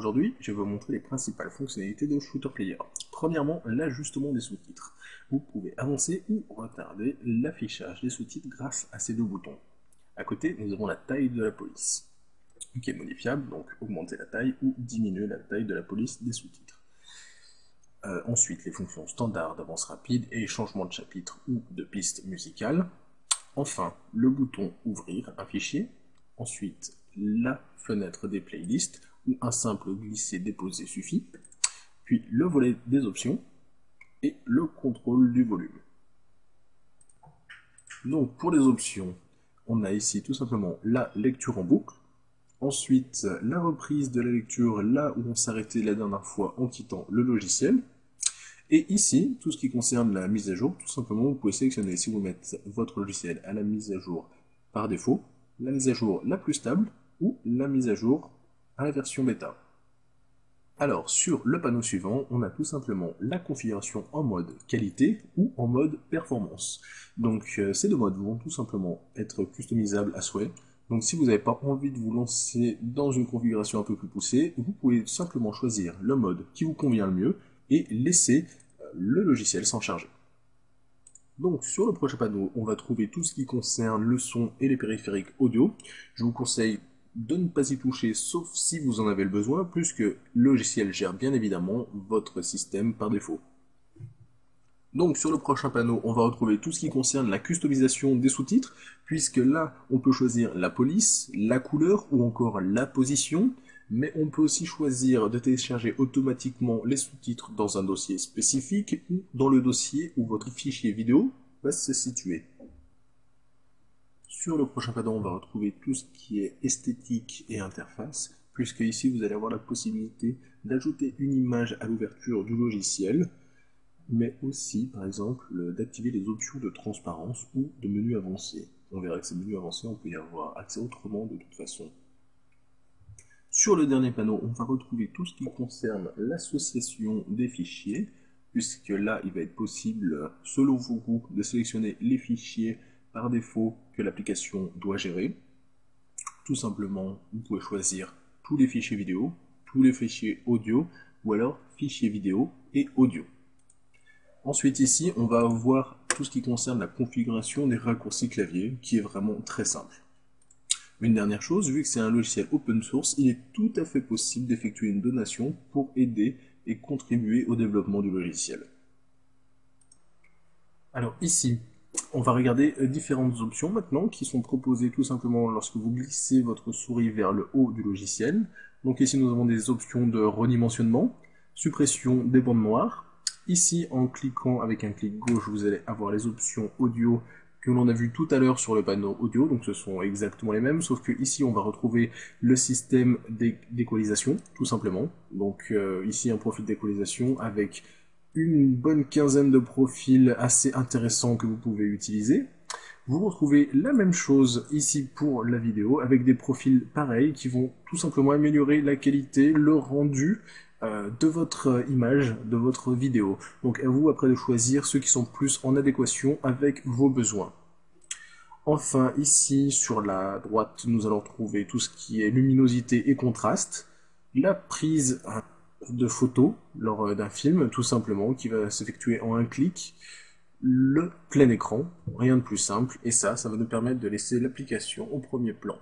Aujourd'hui, je vais vous montrer les principales fonctionnalités de Shooter Player. Premièrement, l'ajustement des sous-titres. Vous pouvez avancer ou retarder l'affichage des sous-titres grâce à ces deux boutons. À côté, nous avons la taille de la police, qui est modifiable, donc augmenter la taille ou diminuer la taille de la police des sous-titres. Ensuite, les fonctions standard d'avance rapide et changement de chapitre ou de piste musicale. Enfin, le bouton ouvrir un fichier. Ensuite, la fenêtre des playlists où un simple glisser-déposer suffit. Puis le volet des options et le contrôle du volume. Donc pour les options, on a ici tout simplement la lecture en boucle. Ensuite, la reprise de la lecture là où on s'arrêtait la dernière fois en quittant le logiciel. Et ici, tout ce qui concerne la mise à jour, tout simplement, vous pouvez sélectionner si vous mettez votre logiciel à la mise à jour par défaut, la mise à jour la plus stable ou la mise à jour à la version bêta. Alors, sur le panneau suivant, on a tout simplement la configuration en mode qualité ou en mode performance. Donc, ces deux modes vont tout simplement être customisables à souhait. Donc, si vous n'avez pas envie de vous lancer dans une configuration un peu plus poussée, vous pouvez simplement choisir le mode qui vous convient le mieux et laisser le logiciel s'en charger. Donc sur le prochain panneau, on va trouver tout ce qui concerne le son et les périphériques audio. Je vous conseille de ne pas y toucher sauf si vous en avez le besoin, puisque le logiciel gère bien évidemment votre système par défaut. Donc sur le prochain panneau, on va retrouver tout ce qui concerne la customisation des sous-titres, puisque là, on peut choisir la police, la couleur ou encore la position, mais on peut aussi choisir de télécharger automatiquement les sous-titres dans un dossier spécifique ou dans le dossier où votre fichier vidéo va se situer. Sur le prochain panneau, on va retrouver tout ce qui est esthétique et interface, puisque ici vous allez avoir la possibilité d'ajouter une image à l'ouverture du logiciel, mais aussi, par exemple, d'activer les options de transparence ou de menu avancé. On verra que ces menus avancés, on peut y avoir accès autrement de toute façon. Sur le dernier panneau, on va retrouver tout ce qui concerne l'association des fichiers, puisque là, il va être possible, selon vos goûts, de sélectionner les fichiers par défaut que l'application doit gérer. Tout simplement, vous pouvez choisir tous les fichiers vidéo, tous les fichiers audio, ou alors fichiers vidéo et audio. Ensuite ici, on va voir tout ce qui concerne la configuration des raccourcis clavier, qui est vraiment très simple. Une dernière chose, vu que c'est un logiciel open source, il est tout à fait possible d'effectuer une donation pour aider et contribuer au développement du logiciel. Alors ici, on va regarder différentes options maintenant qui sont proposées tout simplement lorsque vous glissez votre souris vers le haut du logiciel. Donc ici, nous avons des options de redimensionnement, suppression des bandes noires. Ici, en cliquant avec un clic gauche, vous allez avoir les options audio que l'on a vu tout à l'heure sur le panneau audio, donc ce sont exactement les mêmes, sauf que ici on va retrouver le système d'équalisation, tout simplement. Donc ici un profil d'équalisation avec une bonne quinzaine de profils assez intéressants que vous pouvez utiliser. Vous retrouvez la même chose ici pour la vidéo, avec des profils pareils qui vont tout simplement améliorer la qualité, le rendu de votre image, de votre vidéo. Donc à vous après de choisir ceux qui sont plus en adéquation avec vos besoins. Enfin ici sur la droite nous allons trouver tout ce qui est luminosité et contraste, la prise de photos lors d'un film tout simplement qui va s'effectuer en un clic, le plein écran, rien de plus simple, et ça va nous permettre de laisser l'application au premier plan.